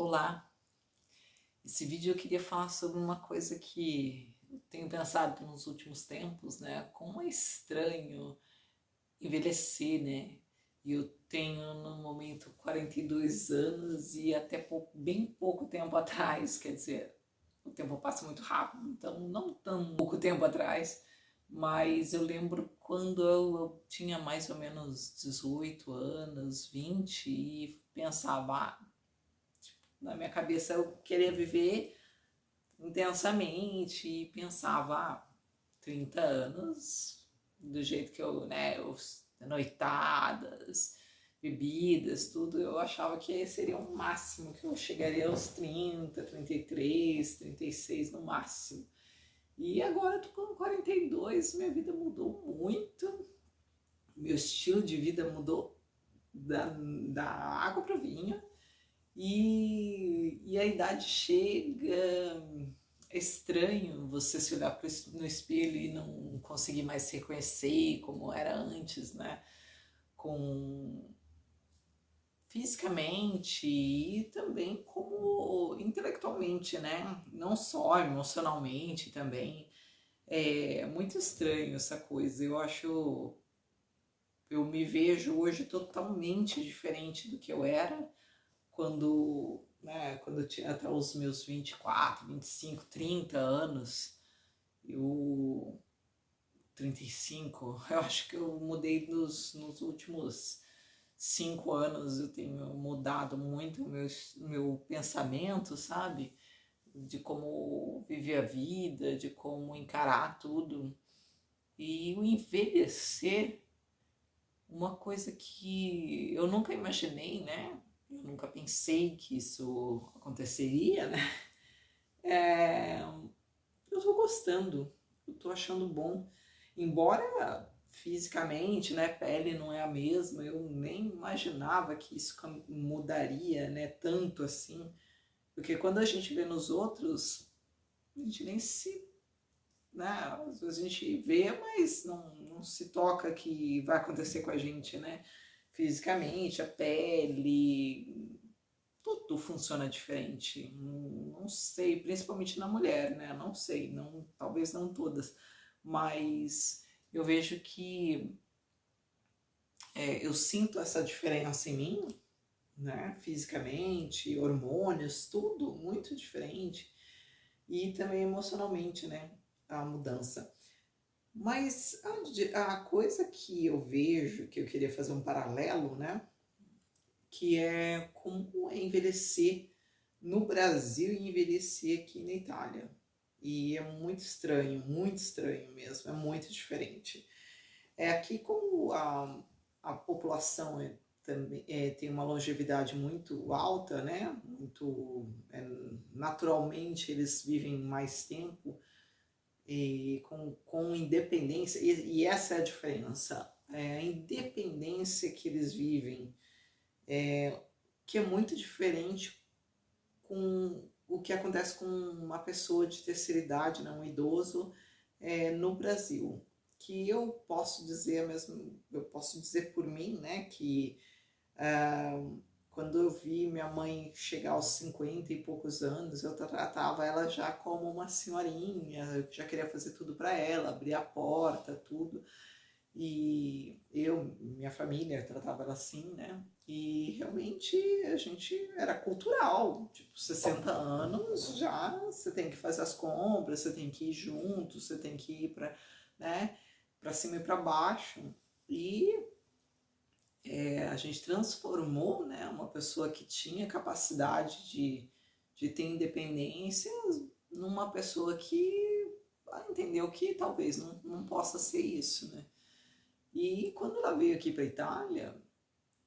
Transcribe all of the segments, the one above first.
Olá, esse vídeo eu queria falar sobre uma coisa que eu tenho pensado nos últimos tempos, né? Como é estranho envelhecer, né? E eu tenho no momento 42 anos e até bem pouco tempo atrás, quer dizer, o tempo passa muito rápido, então não tão pouco tempo atrás, mas eu lembro quando eu tinha mais ou menos 18 anos, 20 e pensava, na minha cabeça eu queria viver intensamente e pensava, 30 anos, do jeito que eu, né, noitadas, bebidas, tudo, eu achava que seria o máximo, que eu chegaria aos 30, 33, 36 no máximo. E agora eu tô com 42, minha vida mudou muito, meu estilo de vida mudou da água para o vinho, e a idade chega, é estranho você se olhar no espelho e não conseguir mais se reconhecer como era antes, né? Com fisicamente e também como intelectualmente, né? Não só emocionalmente também. É muito estranho essa coisa. Eu me vejo hoje totalmente diferente do que eu era quando eu tinha até os meus 24, 25, 30 anos, eu 35, eu acho que eu mudei nos últimos 5 anos, eu tenho mudado muito meu pensamento, sabe? De como viver a vida, de como encarar tudo. E o envelhecer, uma coisa que eu nunca imaginei, né? Eu nunca pensei que isso aconteceria, né? Eu tô gostando, eu tô achando bom. Embora fisicamente, né, pele não é a mesma, eu nem imaginava que isso mudaria, né, tanto assim. Porque quando a gente vê nos outros, a gente nem se, né, às vezes a gente vê, mas não se toca que vai acontecer com a gente, né? Fisicamente, a pele, tudo funciona diferente. Não sei, principalmente na mulher, né? Não sei, não, talvez não todas, mas eu vejo que eu sinto essa diferença em mim, né? Fisicamente, hormônios, tudo muito diferente e também emocionalmente, né? A mudança. Mas a coisa que eu vejo, que eu queria fazer um paralelo, né? Que é como é envelhecer no Brasil e envelhecer aqui na Itália. E é muito estranho mesmo, é muito diferente. Aqui como a população tem uma longevidade muito alta, né? Naturalmente eles vivem mais tempo e com independência, e essa é a diferença, a independência que eles vivem, que é muito diferente com o que acontece com uma pessoa de terceira idade, né, um idoso, no Brasil. Que eu posso dizer mesmo, eu posso dizer por mim, né, que quando eu vi minha mãe chegar aos 50 e poucos anos, eu tratava ela já como uma senhorinha, já queria fazer tudo para ela, abrir a porta, tudo. E minha família tratava ela assim, né? E realmente a gente era cultural, tipo, 60 anos já você tem que fazer as compras, você tem que ir junto, você tem que ir para, né, para cima e para baixo. E a gente transformou, né, uma pessoa que tinha capacidade de ter independência numa pessoa que entendeu que talvez não possa ser isso, né? E quando ela veio aqui para a Itália,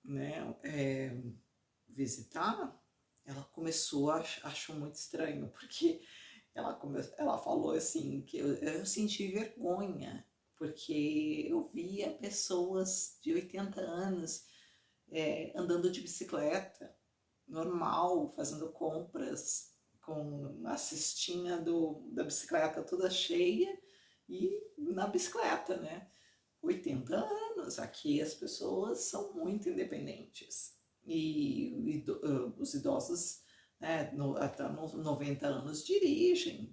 né, visitar, ela começou achou muito estranho, porque ela falou assim que eu senti vergonha, porque eu via pessoas de 80 anos andando de bicicleta, normal, fazendo compras, com a cestinha da bicicleta toda cheia e na bicicleta, né? 80 anos, aqui as pessoas são muito independentes e os idosos né, até nos 90 anos dirigem.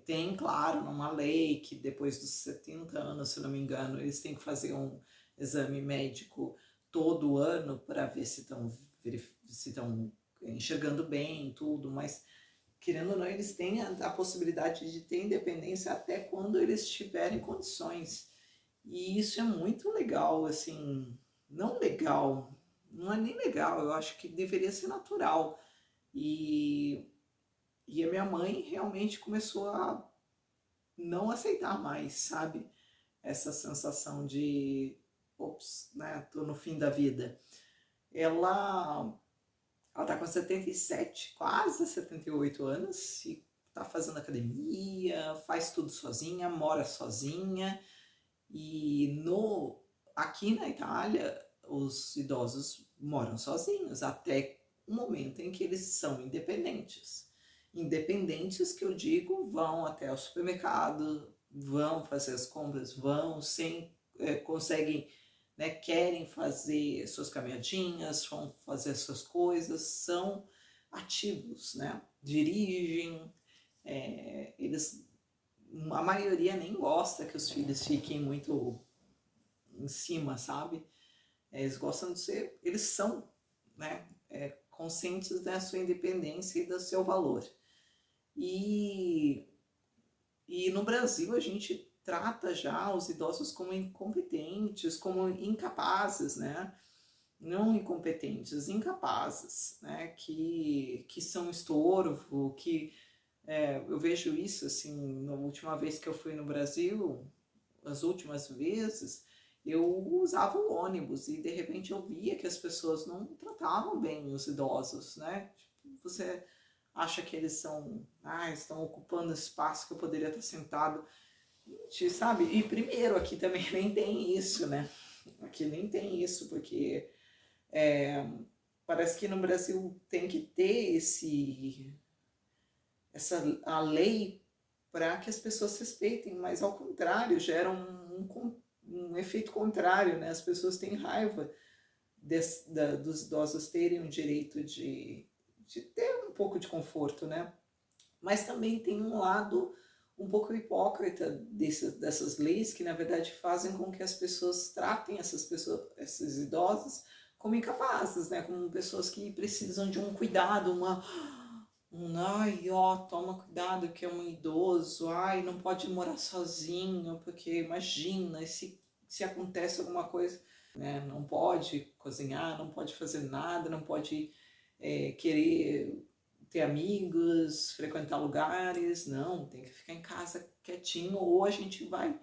Tem, claro, uma lei que depois dos 70 anos, se não me engano, eles têm que fazer um exame médico todo ano para ver se estão enxergando bem tudo, mas querendo ou não, eles têm a possibilidade de ter independência até quando eles tiverem condições. E isso é muito legal, assim, não legal, não é nem legal, eu acho que deveria ser natural. E, e a minha mãe realmente começou a não aceitar mais, sabe? Essa sensação de, ops, né, tô no fim da vida. Ela, ela tá com 77, quase 78 anos e tá fazendo academia, faz tudo sozinha, mora sozinha. E aqui na Itália, os idosos moram sozinhos até o momento em que eles são independentes. Independentes que eu digo, vão até o supermercado, vão fazer as compras, vão sem conseguem, né, querem fazer suas caminhadinhas, vão fazer suas coisas, são ativos, né? Dirigem, eles a maioria nem gosta que os filhos fiquem muito em cima, sabe? Eles gostam de ser, eles são, né, conscientes da sua independência e do seu valor. E no Brasil a gente trata já os idosos como incompetentes, como incapazes, né? Não incompetentes, incapazes, né? Que são estorvo, que eu vejo isso, assim, na última vez que eu fui no Brasil, as últimas vezes, eu usava o ônibus e de repente eu via que as pessoas não tratavam bem os idosos, né? Tipo, você acha que eles estão ocupando espaço que eu poderia estar sentado, gente, sabe? E primeiro, aqui também nem tem isso, né? Aqui nem tem isso, porque parece que no Brasil tem que ter a lei para que as pessoas respeitem, mas ao contrário, gera um efeito contrário, né? As pessoas têm raiva dos idosos terem o direito de ter um pouco de conforto, né? Mas também tem um lado um pouco hipócrita dessas leis que, na verdade, fazem com que as pessoas tratem esses idosos como incapazes, né? Como pessoas que precisam de um cuidado, ai, ó, toma cuidado que é um idoso, ai, não pode morar sozinho, porque imagina, se acontece alguma coisa, né? Não pode cozinhar, não pode fazer nada, não pode querer ter amigos, frequentar lugares, não, tem que ficar em casa quietinho, ou a gente vai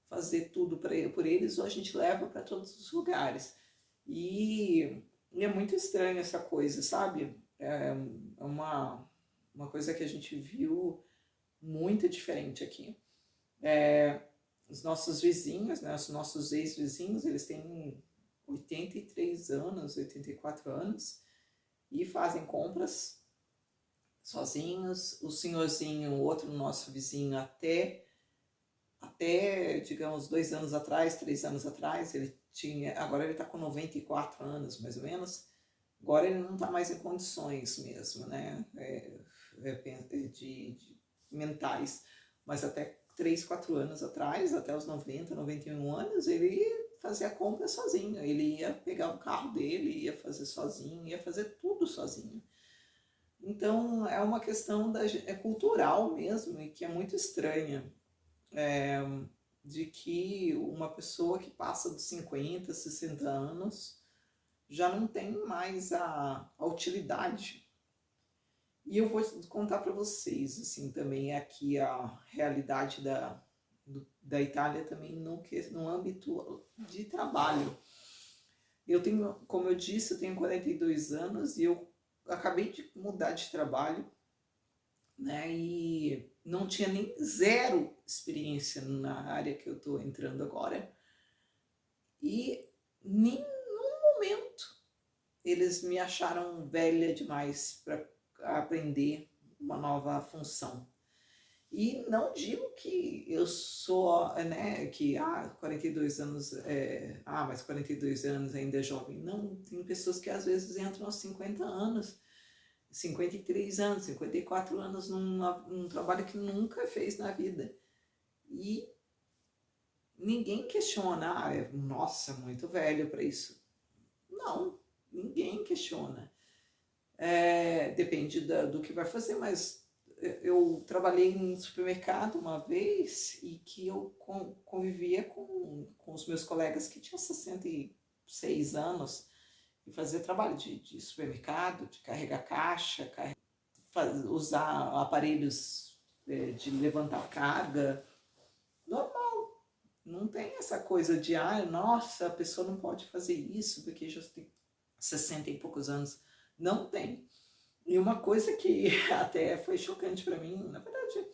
fazer tudo por eles, ou a gente leva para todos os lugares. E é muito estranho essa coisa, sabe? É uma coisa que a gente viu muito diferente aqui. Os nossos vizinhos, né, os nossos ex-vizinhos, eles têm 83 anos, 84 anos, e fazem compras sozinhos. O senhorzinho, outro nosso vizinho, até digamos, 2 anos atrás, 3 anos atrás, agora ele está com 94 anos, mais ou menos. Agora ele não está mais em condições mesmo, né, de mentais, mas até 3, 4 anos atrás, até os 90, 91 anos, ele fazia a compra sozinho, ele ia pegar o carro dele, ia fazer sozinho, ia fazer tudo sozinho. Então é uma questão cultural mesmo, e que é muito estranha, de que uma pessoa que passa dos 50, 60 anos já não tem mais a utilidade. E eu vou contar para vocês, assim, também aqui a realidade da Itália também no âmbito de trabalho. Eu tenho, como eu disse, eu tenho 42 anos e eu acabei de mudar de trabalho, né, e não tinha nem zero experiência na área que eu estou entrando agora. E nenhum momento eles me acharam velha demais para aprender uma nova função. E não digo que eu sou, né, que 42 anos, mas 42 anos ainda é jovem. Não, tem pessoas que às vezes entram aos 50 anos 53 anos, 54 anos num trabalho que nunca fez na vida. E ninguém questiona, nossa, muito velho para isso. Não, ninguém questiona. Depende do que vai fazer, mas eu trabalhei em supermercado uma vez e que eu convivia com os meus colegas que tinham 66 anos e fazia trabalho de supermercado, de carregar caixa, usar aparelhos de levantar carga. Normal, não tem essa coisa de, nossa, a pessoa não pode fazer isso porque já tem 60 e poucos anos. Não tem. E uma coisa que até foi chocante para mim, na verdade,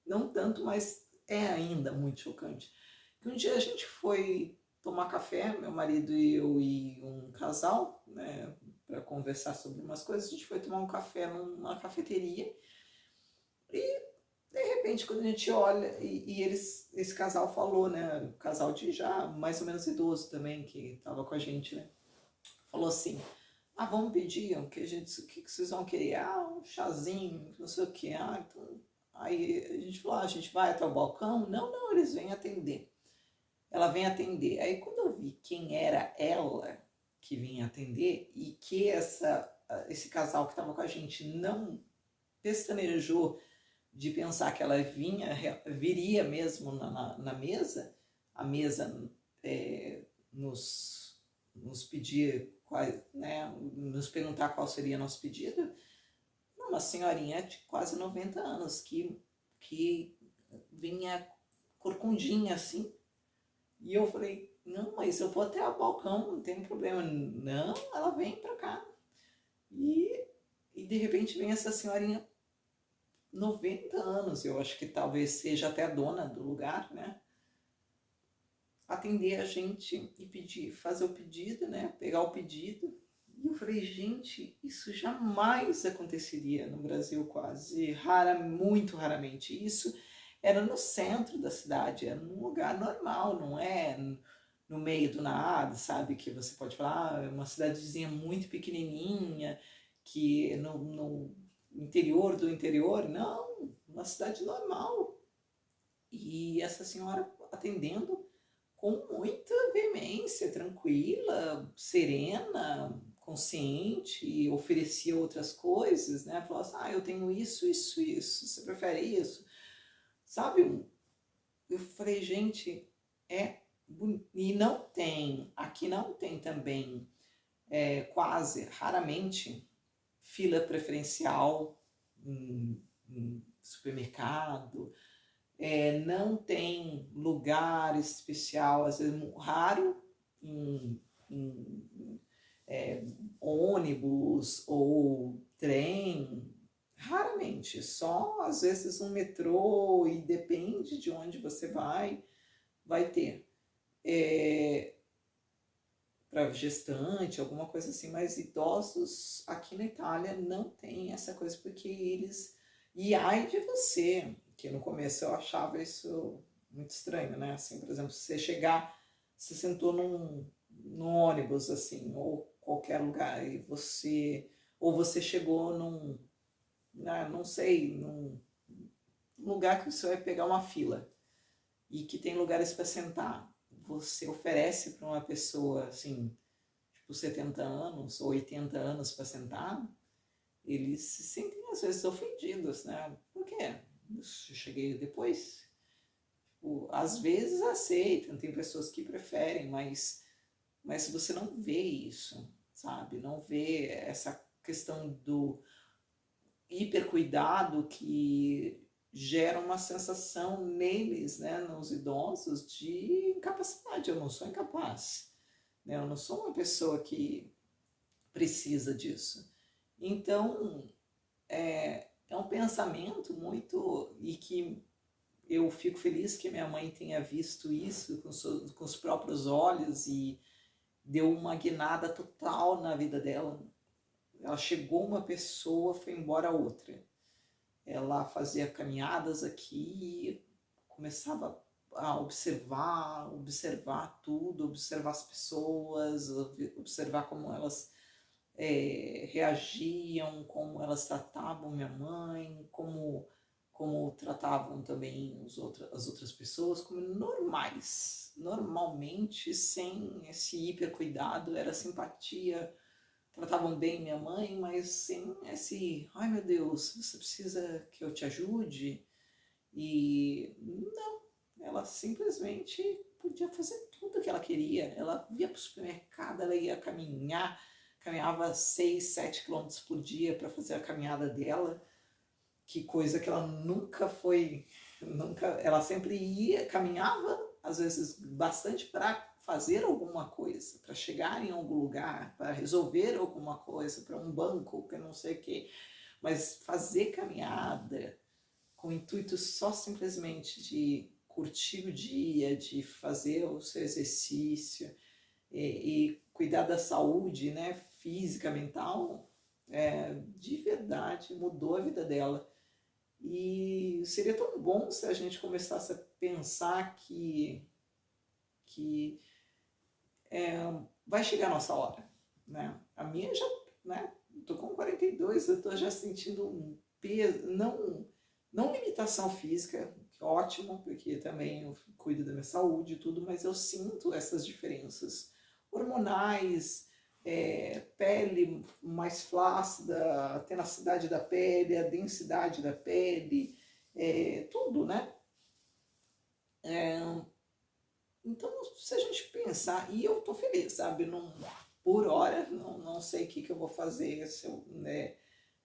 não tanto, mas é ainda muito chocante, que um dia a gente foi tomar café, meu marido e eu e um casal, né, para conversar sobre umas coisas. A gente foi tomar um café numa cafeteria e, de repente, quando a gente olha, esse casal falou, né, casal de já mais ou menos idoso também, que estava com a gente, né, falou assim, vamos pedir, o que vocês vão querer? Um chazinho, não sei o que. Então... Aí a gente falou, a gente vai até o balcão? Não, eles vêm atender. Ela vem atender. Aí quando eu vi quem era ela que vinha atender e que esse casal que estava com a gente não pestanejou de pensar que ela viria mesmo na mesa, a mesa nos pedir, né, nos perguntar qual seria nosso pedido, uma senhorinha de quase 90 anos que vinha corcundinha assim. E eu falei, não, mas eu vou até o balcão, não tem problema. Não, ela vem pra cá. E de repente vem essa senhorinha, 90 anos, eu acho que talvez seja até a dona do lugar, né? Atender a gente e fazer o pedido, né? Pegar o pedido. E eu falei, gente, isso jamais aconteceria no Brasil quase, muito raramente. Isso era no centro da cidade, era num lugar normal, não é no meio do nada, sabe? Que você pode falar, é uma cidadezinha muito pequenininha, que no interior do interior, não, uma cidade normal. E essa senhora atendendo com muita veemência, tranquila, serena, consciente, oferecia outras coisas, né? Falou assim, eu tenho isso, você prefere isso? Sabe? Eu falei, gente, e não tem, aqui não tem também, quase, raramente, fila preferencial em supermercado, não tem lugar especial, às vezes raro, em ônibus ou trem, raramente, só às vezes um metrô, e depende de onde você vai ter. Para gestante, alguma coisa assim, mas idosos aqui na Itália não tem essa coisa, porque eles... E ai de você, que no começo eu achava isso muito estranho, né? Assim, por exemplo, se você sentou num ônibus, assim, ou qualquer lugar, e você chegou não sei, num lugar que você vai pegar uma fila e que tem lugares para sentar, você oferece para uma pessoa, assim, tipo 70 anos ou 80 anos para sentar, eles se sentem às vezes ofendidos, né? Por quê? Eu cheguei depois. Tipo, às vezes aceitam, tem pessoas que preferem, mas você não vê isso, sabe? Não vê essa questão do hipercuidado que gera uma sensação neles, né, nos idosos, de incapacidade. Eu não sou incapaz, né? Eu não sou uma pessoa que precisa disso. Então, é um pensamento muito... E que eu fico feliz que minha mãe tenha visto isso com os próprios olhos e deu uma guinada total na vida dela. Ela chegou uma pessoa, foi embora outra. Ela fazia caminhadas aqui e começava a observar tudo, observar as pessoas, observar como elas reagiam, como elas tratavam minha mãe, como tratavam também as outras pessoas, como normais, normalmente, sem esse hipercuidado, era simpatia, tratavam bem minha mãe, mas sem esse, ai meu Deus, você precisa que eu te ajude? E não, ela simplesmente podia fazer tudo que ela queria. Ela ia para o supermercado, ela ia caminhar, caminhava 6, 7 quilômetros por dia para fazer a caminhada dela, que coisa que ela nunca foi, nunca, ela sempre ia, caminhava, às vezes bastante para fazer alguma coisa, para chegar em algum lugar, para resolver alguma coisa, para um banco, para não sei o quê, mas fazer caminhada com o intuito só simplesmente de curtir o dia, de fazer o seu exercício e cuidar da saúde, né, física, mental, de verdade mudou a vida dela. E seria tão bom se a gente começasse a pensar que vai chegar a nossa hora, né? A minha já, né? Tô com 42, eu tô já sentindo um peso, não limitação física, que é ótimo, porque também eu cuido da minha saúde e tudo, mas eu sinto essas diferenças hormonais, pele mais flácida, a tenacidade da pele, a densidade da pele, tudo, né? Então, se a gente pensar, e eu tô feliz, sabe? Não, por hora, não sei o que eu vou fazer, se eu, né,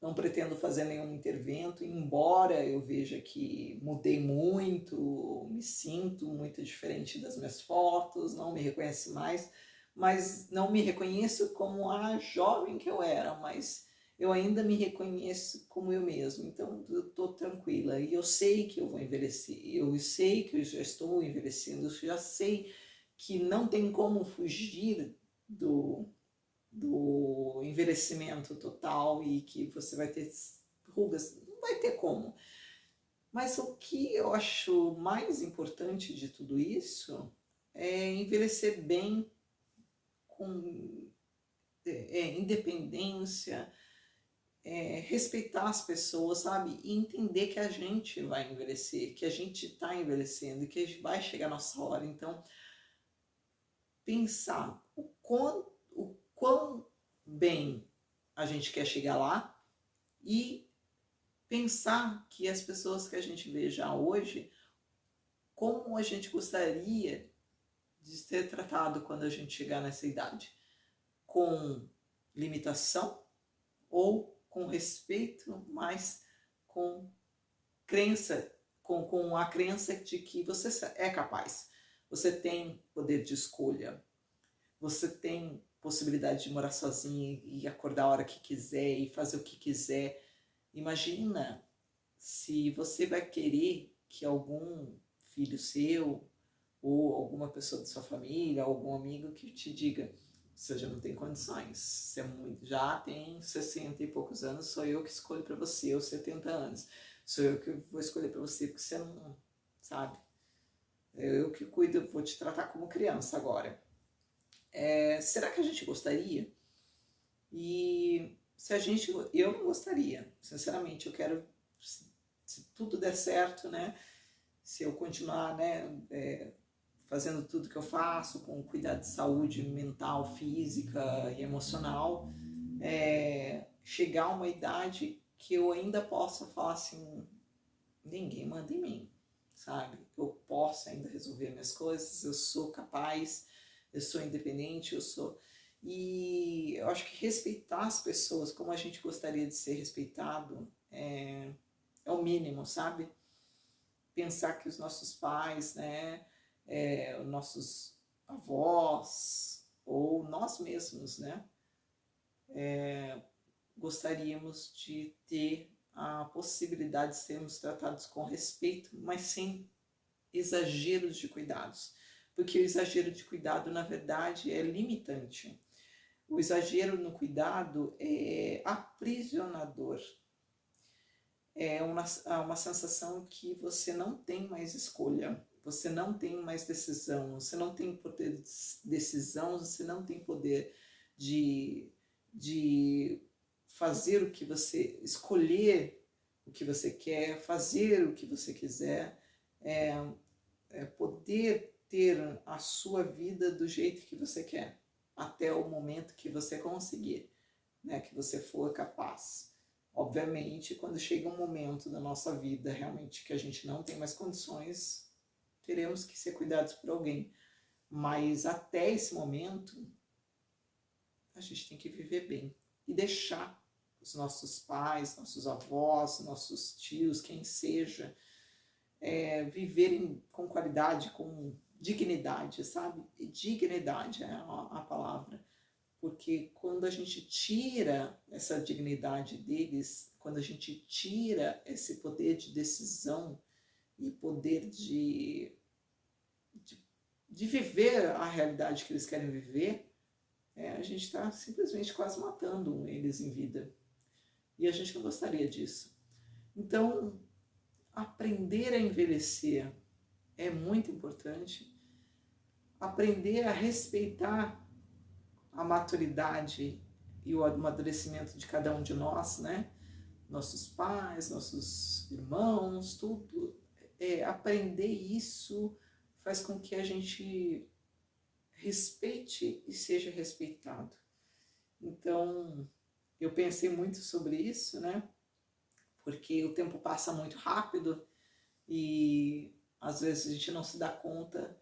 não pretendo fazer nenhum intervento, embora eu veja que mudei muito, me sinto muito diferente das minhas fotos, não me reconhece mais, mas não me reconheço como a jovem que eu era, mas eu ainda me reconheço como eu mesmo, então eu estou tranquila, e eu sei que eu vou envelhecer, eu sei que eu já estou envelhecendo, eu já sei que não tem como fugir do envelhecimento total e que você vai ter rugas, não vai ter como. Mas o que eu acho mais importante de tudo isso é envelhecer bem, com independência, respeitar as pessoas, sabe? E entender que a gente vai envelhecer, que a gente está envelhecendo e que vai chegar a nossa hora. Então, pensar o quão bem a gente quer chegar lá e pensar que as pessoas que a gente vê já hoje, como a gente gostaria de ser tratado quando a gente chegar nessa idade, com limitação ou com respeito, mas com crença, com a crença de que você é capaz, você tem poder de escolha, você tem possibilidade de morar sozinho e acordar a hora que quiser e fazer o que quiser. Imagina se você vai querer que algum filho seu ou alguma pessoa da sua família, algum amigo que te diga: você já não tem condições, você já tem 60 e poucos anos, sou eu que escolho para você, ou 70 anos, sou eu que vou escolher para você, porque você não sabe. Eu que cuido, vou te tratar como criança agora. Será que a gente gostaria? E se a gente, eu não gostaria, sinceramente, eu quero, se tudo der certo, né, se eu continuar, né, fazendo tudo que eu faço, com cuidado de saúde mental, física e emocional, chegar a uma idade que eu ainda possa falar assim, ninguém manda em mim, sabe? Eu posso ainda resolver minhas coisas, eu sou capaz, eu sou independente, eu sou... E eu acho que respeitar as pessoas como a gente gostaria de ser respeitado é o mínimo, sabe? Pensar que os nossos pais, né, os nossos avós, ou nós mesmos, né, gostaríamos de ter a possibilidade de sermos tratados com respeito, mas sem exageros de cuidados. Porque o exagero de cuidado, na verdade, é limitante. O exagero no cuidado é aprisionador. É uma sensação que você não tem mais escolha, você não tem mais decisão, você não tem poder de decisão, você não tem poder de de fazer o que você, escolher o que você quer, fazer o que você quiser, poder ter a sua vida do jeito que você quer, até o momento que você conseguir, né, que você for capaz. Obviamente, quando chega um momento da nossa vida realmente que a gente não tem mais condições, teremos que ser cuidados por alguém. Mas até esse momento, a gente tem que viver bem e deixar os nossos pais, nossos avós, nossos tios, quem seja, viverem com qualidade, com dignidade, sabe? E dignidade é a palavra. Porque quando a gente tira essa dignidade deles, quando a gente tira esse poder de decisão e poder de viver a realidade que eles querem viver, a gente está simplesmente quase matando eles em vida. E a gente não gostaria disso. Então, aprender a envelhecer é muito importante. Aprender a respeitar a maturidade e o amadurecimento de cada um de nós, né? Nossos pais, nossos irmãos, tudo. Aprender isso faz com que a gente respeite e seja respeitado. Então, eu pensei muito sobre isso, né? Porque o tempo passa muito rápido e às vezes a gente não se dá conta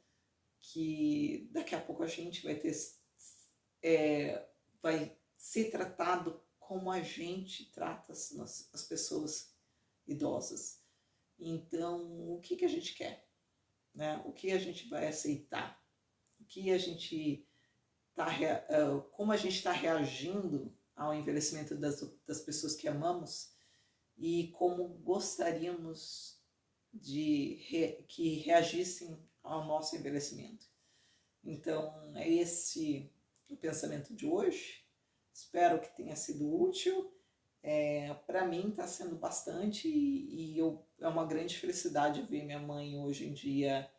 que daqui a pouco a gente vai ter, vai ser tratado como a gente trata as pessoas idosas. Então, o que a gente quer? Né? O que a gente vai aceitar? O que a gente como a gente está reagindo ao envelhecimento das pessoas que amamos e como gostaríamos que reagissem ao nosso envelhecimento. Então, é esse o pensamento de hoje. Espero que tenha sido útil. Para mim está sendo bastante e é uma grande felicidade ver minha mãe hoje em dia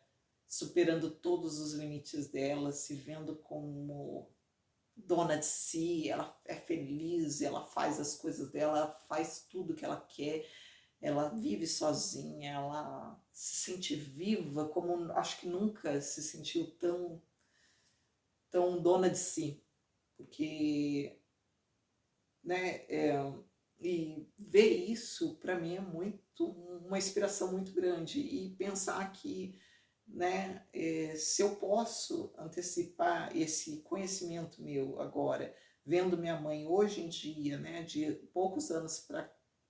superando todos os limites dela, se vendo como dona de si, ela é feliz, ela faz as coisas dela, ela faz tudo que ela quer, ela vive sozinha, ela se sente viva como acho que nunca se sentiu tão dona de si, porque, né, e ver isso para mim é uma inspiração muito grande, e pensar que, né, se eu posso antecipar esse conhecimento meu agora, vendo minha mãe hoje em dia, né, de poucos anos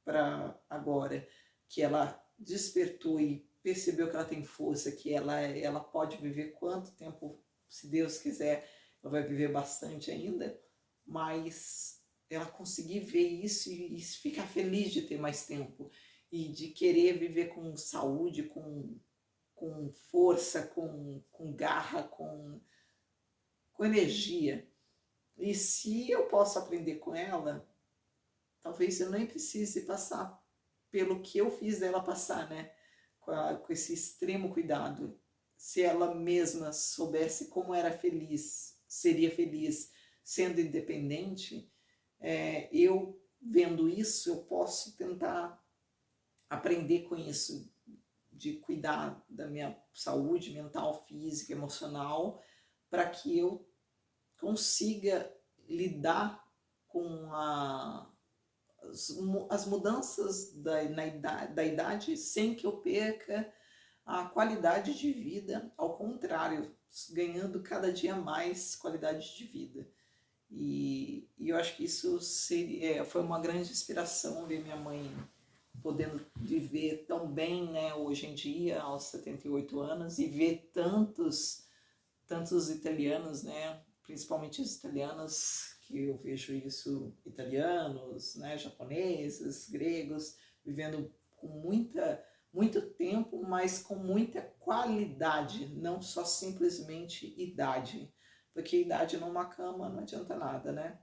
para agora, que ela despertou e percebeu que ela tem força, que ela pode viver quanto tempo, se Deus quiser, ela vai viver bastante ainda, mas ela conseguir ver isso e ficar feliz de ter mais tempo e de querer viver com saúde, com força, com garra, com energia. E se eu posso aprender com ela, talvez eu nem precise passar pelo que eu fiz dela passar, né? Com esse extremo cuidado. Se ela mesma soubesse como era feliz, seria feliz sendo independente, eu vendo isso, eu posso tentar aprender com isso, de cuidar da minha saúde mental, física, emocional, para que eu consiga lidar com as mudanças da idade sem que eu perca a qualidade de vida, ao contrário, ganhando cada dia mais qualidade de vida. E eu acho que isso foi uma grande inspiração ver minha mãe podendo viver tão bem, né, hoje em dia, aos 78 anos, e ver tantos italianos, né, principalmente os italianos, que eu vejo isso, italianos, né, japoneses, gregos, vivendo com muito tempo, mas com muita qualidade, não só simplesmente idade, porque idade numa cama não adianta nada, né?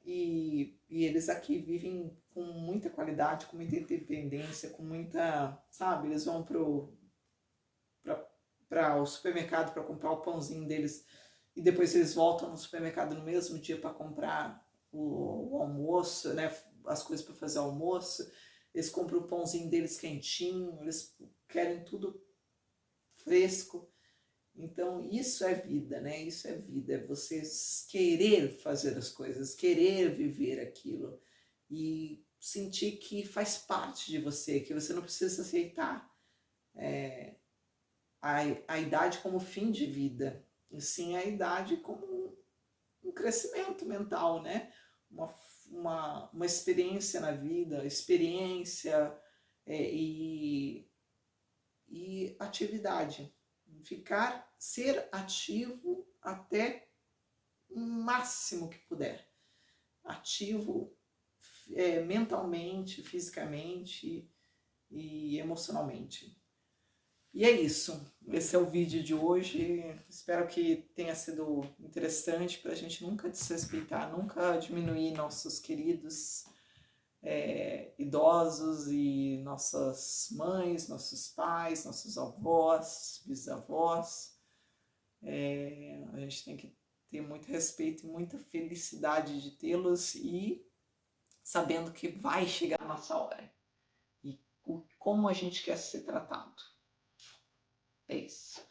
E eles aqui vivem com muita qualidade, com muita independência, com muita, sabe, eles vão para o supermercado para comprar o pãozinho deles e depois eles voltam no supermercado no mesmo dia para comprar o almoço, né? As coisas para fazer almoço. Eles compram o pãozinho deles quentinho, eles querem tudo fresco. Então, isso é vida, né? Isso é vida, é você querer fazer as coisas, querer viver aquilo e sentir que faz parte de você, que você não precisa aceitar a idade como fim de vida, e sim a idade como um crescimento mental, né? Uma experiência na vida, experiência e atividade. Ser ativo até o máximo que puder. Ativo mentalmente, fisicamente e emocionalmente. E é isso. Esse é o vídeo de hoje. Espero que tenha sido interessante para a gente nunca desrespeitar, nunca diminuir nossos queridos idosos e nossas mães, nossos pais, nossos avós, bisavós. A gente tem que ter muito respeito e muita felicidade de tê-los e sabendo que vai chegar a nossa hora. E como a gente quer ser tratado. É isso.